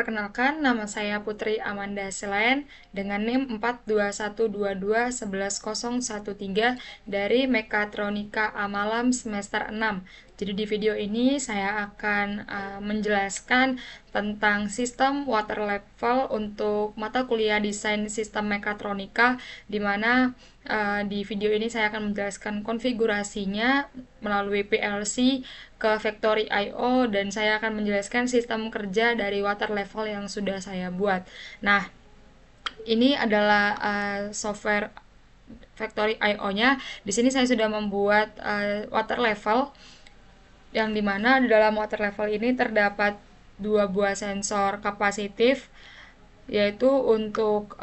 Perkenalkan, nama saya Putri Amanda Selain dengan NIM 42122111013 dari Mekatronika Amalam semester 6. Jadi di video ini saya akan menjelaskan tentang sistem water level untuk mata kuliah desain sistem mekatronika, di mana di video ini saya akan menjelaskan konfigurasinya melalui PLC ke Factory I/O, dan saya akan menjelaskan sistem kerja dari water level yang sudah saya buat. Nah, ini adalah software Factory I/O-nya. Di sini saya sudah membuat water level, yang dimana di dalam water level ini terdapat dua buah sensor kapasitif, yaitu untuk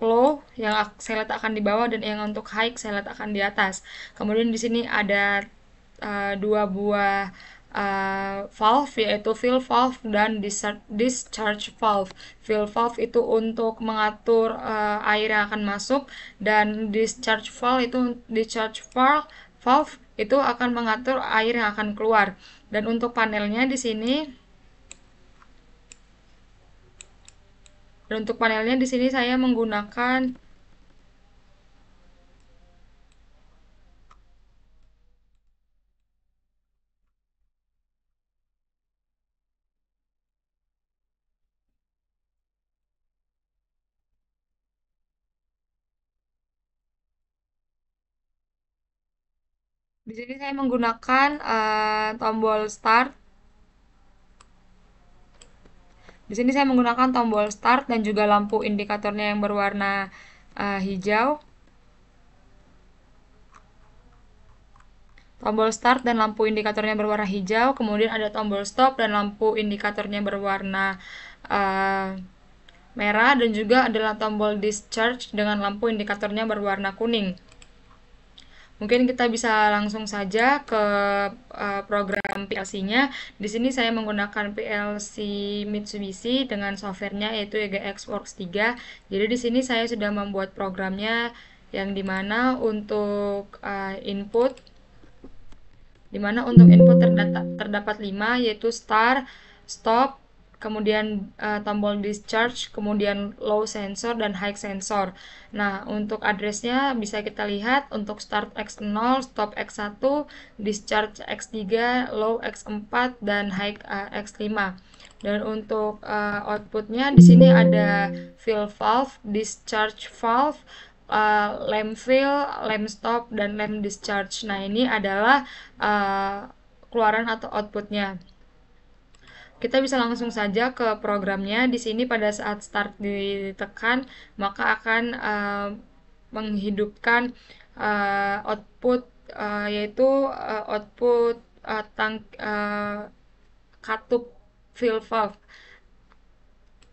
low yang saya letakkan di bawah dan yang untuk high saya letakkan di atas. Kemudian di sini ada dua buah valve, yaitu fill valve dan discharge valve. Fill valve itu untuk mengatur air yang akan masuk, dan discharge valve itu akan mengatur air yang akan keluar. Dan untuk panelnya di sini saya menggunakan tombol start. Di sini saya menggunakan tombol start dan juga lampu indikatornya yang berwarna hijau. Tombol start dan lampu indikatornya berwarna hijau, kemudian ada tombol stop dan lampu indikatornya berwarna merah, dan juga adalah tombol discharge dengan lampu indikatornya berwarna kuning. Mungkin kita bisa langsung saja ke program PLC-nya. Di sini saya menggunakan PLC Mitsubishi dengan softwarenya yaitu EGX Works 3. Jadi di sini saya sudah membuat programnya, yang dimana untuk input terdapat 5, yaitu start, stop, kemudian tombol discharge, kemudian low sensor dan high sensor. Nah, untuk addressnya bisa kita lihat untuk start X0, stop X1, discharge X3, low X4, dan high X5. Dan untuk outputnya di sini ada fill valve, discharge valve, lem fill, lem stop, dan lem discharge. Nah, ini adalah keluaran atau outputnya. Kita bisa langsung saja ke programnya. Di sini pada saat start ditekan, maka akan menghidupkan output, yaitu output katup fill valve.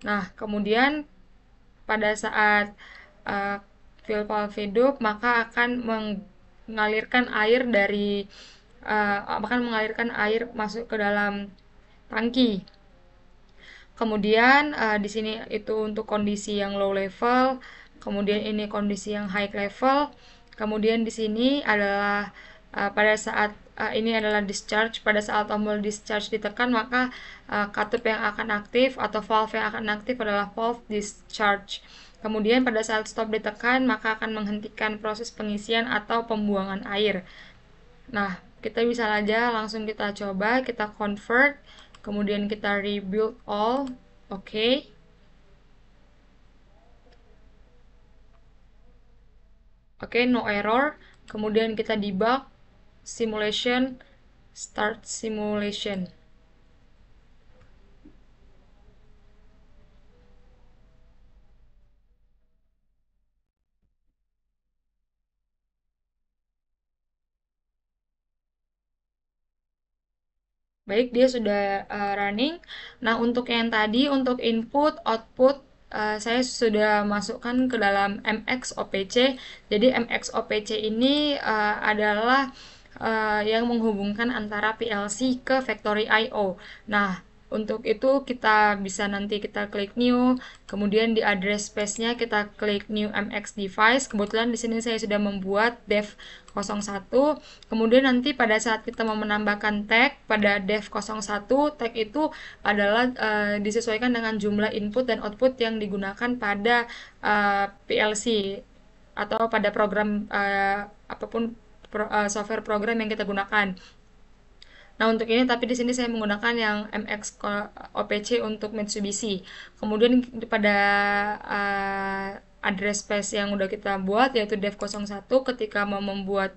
Nah, kemudian pada saat fill valve hidup, maka akan mengalirkan air masuk ke dalam tangki. Kemudian di sini itu untuk kondisi yang low level, kemudian ini kondisi yang high level. Kemudian di sini adalah pada saat ini adalah discharge. Pada saat tombol discharge ditekan, maka katup yang akan aktif atau valve yang akan aktif adalah valve discharge. Kemudian pada saat stop ditekan, maka akan menghentikan proses pengisian atau pembuangan air. Nah, kita bisa aja langsung kita coba, kita convert, kemudian kita rebuild all, oke. Oke, no error. Kemudian kita debug, simulation, start simulation. Baik, dia sudah running. Nah, untuk yang tadi, untuk input, output, saya sudah masukkan ke dalam MXOPC. Jadi MXOPC ini adalah yang menghubungkan antara PLC ke Factory I/O. Nah, Untuk itu kita bisa nanti kita klik new, kemudian di address space-nya kita klik new MX device. Kebetulan di sini saya sudah membuat dev01. Kemudian nanti pada saat kita mau menambahkan tag pada dev01, tag itu adalah disesuaikan dengan jumlah input dan output yang digunakan pada PLC atau pada program apapun software program yang kita gunakan. Nah, untuk ini tapi di sini saya menggunakan yang MX OPC untuk Mitsubishi. Kemudian pada address space yang udah kita buat yaitu dev01, ketika mau membuat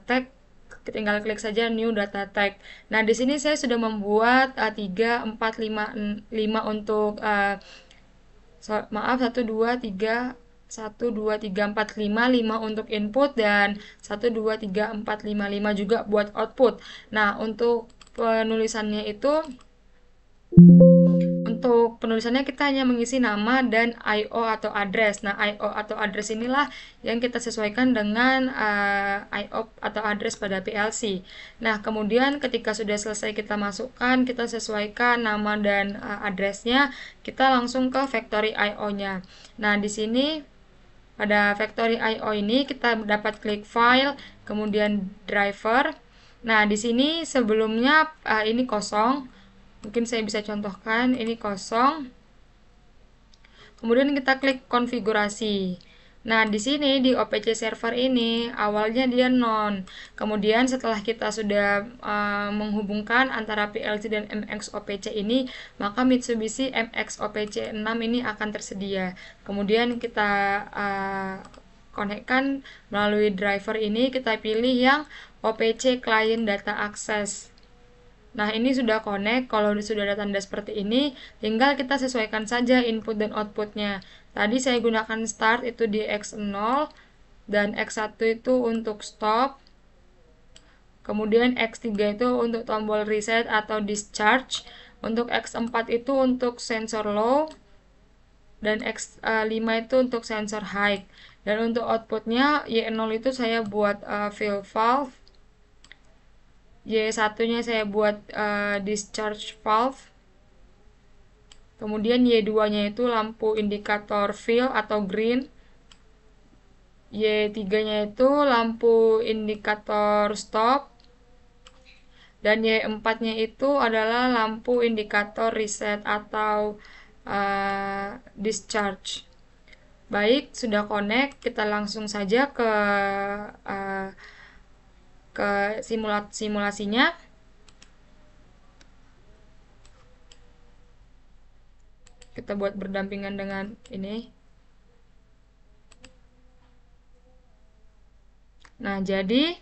tag tinggal klik saja new data tag. Nah, di sini saya sudah membuat 3 4 5 untuk 1 2 3 1 2 3 4 5 untuk input dan 1 2 3 4 5 juga buat output. Nah, untuk penulisannya kita hanya mengisi nama dan IO atau address. Nah, IO atau address inilah yang kita sesuaikan dengan IO atau address pada PLC. Nah, kemudian ketika sudah selesai kita masukkan, kita sesuaikan nama dan addressnya, kita langsung ke factory IO-nya. Nah, di sini pada factory IO ini kita dapat klik file, kemudian driver. Nah, di sini sebelumnya ini kosong. Mungkin saya bisa contohkan, ini kosong. Kemudian kita klik konfigurasi. Nah, di sini di OPC server ini awalnya dia non. Kemudian setelah kita sudah menghubungkan antara PLC dan MX OPC ini, maka Mitsubishi MX OPC 6 ini akan tersedia. Kemudian kita konekkan melalui driver ini, kita pilih yang OPC Client Data Access. Nah, ini sudah connect. Kalau sudah ada tanda seperti ini, tinggal kita sesuaikan saja input dan outputnya. Tadi saya gunakan start itu di X0 dan X1 itu untuk stop. Kemudian X3 itu untuk tombol reset atau discharge. Untuk X4 itu untuk sensor low dan X5 itu untuk sensor high. Dan untuk outputnya Y0 itu saya buat fill valve. Y1-nya saya buat discharge valve. Kemudian Y2-nya itu lampu indikator fill atau green. Y3-nya itu lampu indikator stop. Dan Y4-nya itu adalah lampu indikator reset atau discharge. Baik, sudah connect, kita langsung saja ke simulasinya. Kita buat berdampingan dengan ini. Nah, jadi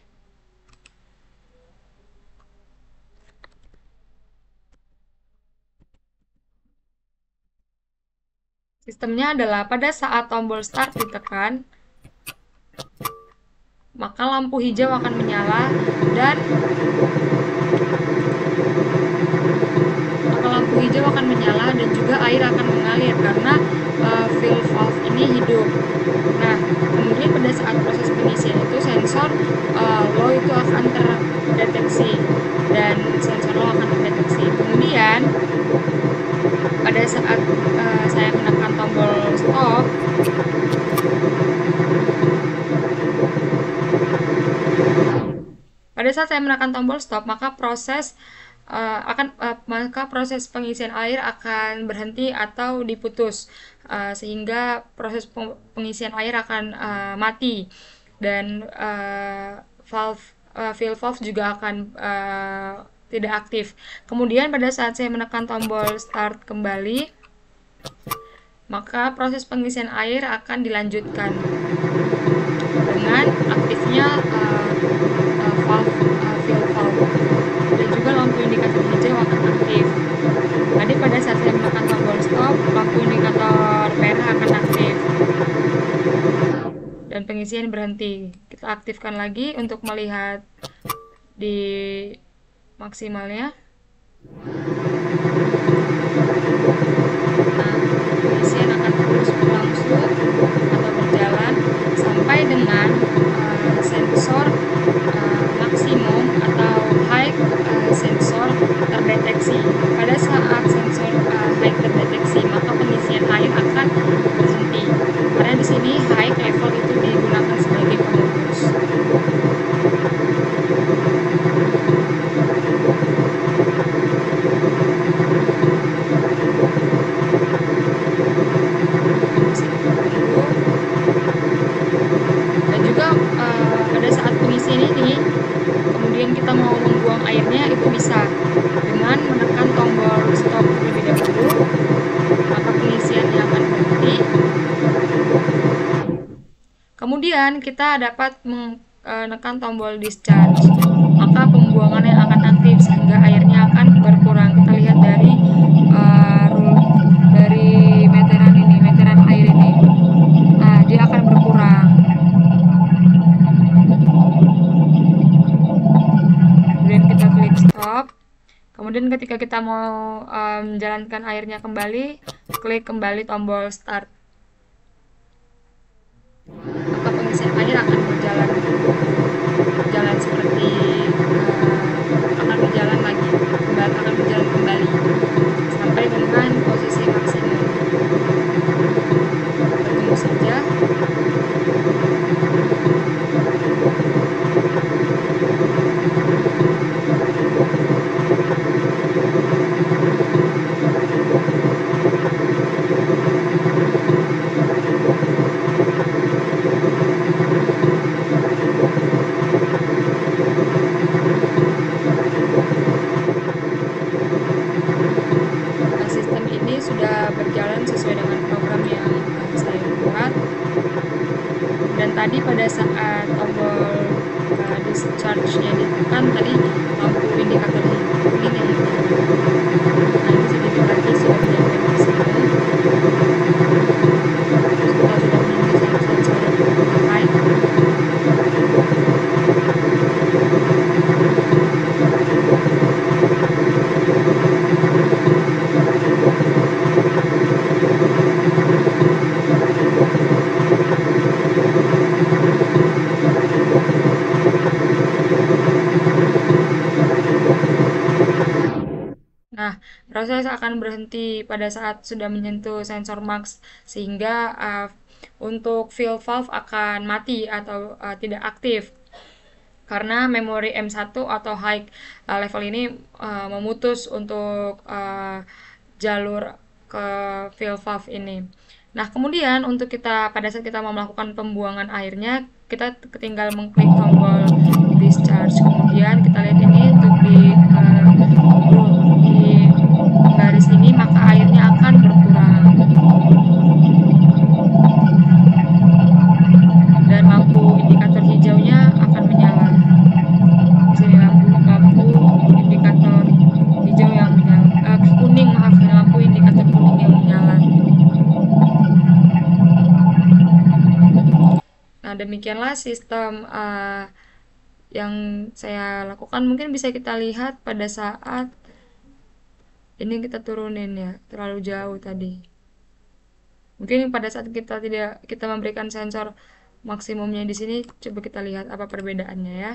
sistemnya adalah pada saat tombol start ditekan, maka lampu hijau akan menyala dan juga air akan mengalir karena fill valve ini hidup. Nah, kemudian pada saat proses pengisian itu sensor low itu akan terdeteksi dan sensor low akan terdeteksi. Kemudian pada saat saya menekan tombol stop, maka proses pengisian air akan berhenti atau diputus, sehingga proses pengisian air akan mati dan fill valve juga akan tidak aktif. Kemudian pada saat saya menekan tombol start kembali, maka proses pengisian air akan dilanjutkan dengan aktifnya fill valve dan juga lampu indikator hijau akan aktif. Tadi pada saat saya menekan tombol stop, lampu indikator merah akan aktif dan pengisian berhenti. Kita aktifkan lagi untuk melihat di maksimalnya. Nah, pengisian akan terus berlangsung atau berjalan sampai dengan sensor maksimum atau high sensor terdeteksi. Pada saat bisa dengan menekan tombol stop terlebih dahulu, maka pengisiannya akan berhenti. Kemudian kita dapat menekan tombol discharge, maka pembuangan yang akan aktif sehingga airnya akan berkurang. Kita lihat dari dari meteran ini, meteran air ini. Nah, dia akan berkurang. Kemudian kita klik stop. Kemudian ketika kita mau menjalankan airnya kembali, klik kembali tombol start. Maka pengisian air akan berjalan seperti akan berjalan lagi, akan berjalan kembali sampai dengan posisi maksimum. Kita tunggu saja. Sistem ini sudah berjalan sesuai dengan program yang saya buat. Dan tadi pada saat tombol discharge-nya ditekan, tadi lampu indikator kuning yang menyala. Nah, ini sedikit lagi sudah mencapai maksimum. Kita sudah menunggu sensor high. Nah, proses akan berhenti pada saat sudah menyentuh sensor max, sehingga untuk fill valve akan mati atau tidak aktif. Karena memori M1 atau high level ini memutus untuk jalur ke fill valve ini. Nah, kemudian untuk kita pada saat kita mau melakukan pembuangan airnya, kita tinggal mengklik tombol discharge. Kemudian kita lihat ini untuk di garis ini, maka airnya akan berkurang. Dan lampu indikator hijaunya akan menyala. Di sini lampu indikator hijau yang menyala, kuning, maaf, lampu indikator kuning yang menyala. Nah, demikianlah sistem yang saya lakukan. Mungkin bisa kita lihat pada saat ini kita turunin ya, terlalu jauh tadi. Mungkin pada saat kita memberikan sensor maksimumnya di sini, coba kita lihat apa perbedaannya ya.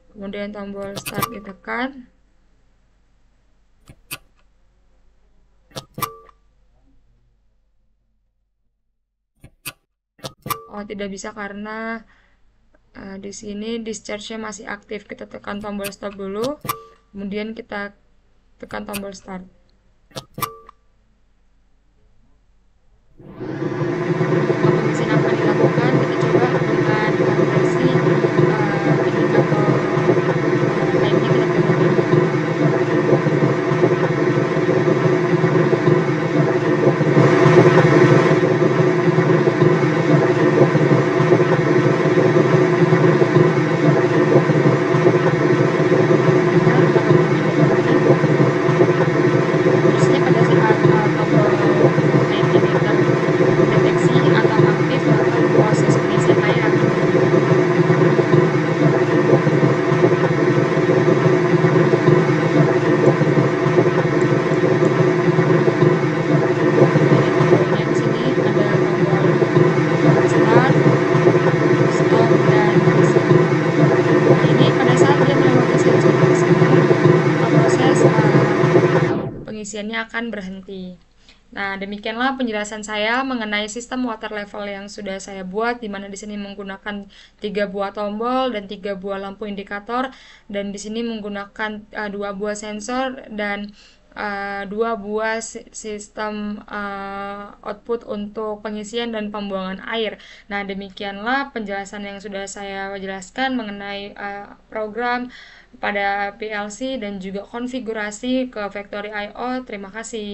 Kemudian tombol start ditekan. Oh, tidak bisa karena di sini discharge-nya masih aktif. Kita tekan tombol stop dulu, kemudian kita tekan tombol start. Pengisian akan dilakukan. Kita coba dengan konversi indikator high-nya kita turunin. Terusnya pada saat tombol high ini terdeteksi atau aktif, maka proses pengisian air akan tombolnya di sini ada tombol start, stop, dan reset. Nah, ini pada saat dia melewati sensor maksimum, maka proses pengisiannya akan berhenti. Nah, demikianlah penjelasan saya mengenai sistem water level yang sudah saya buat, di mana di sini menggunakan 3 buah tombol dan 3 buah lampu indikator, dan di sini menggunakan 2 buah sensor dan 2 buah sistem output untuk pengisian dan pembuangan air. Nah, demikianlah penjelasan yang sudah saya jelaskan mengenai program pada PLC dan juga konfigurasi ke Factory I/O. Terima kasih.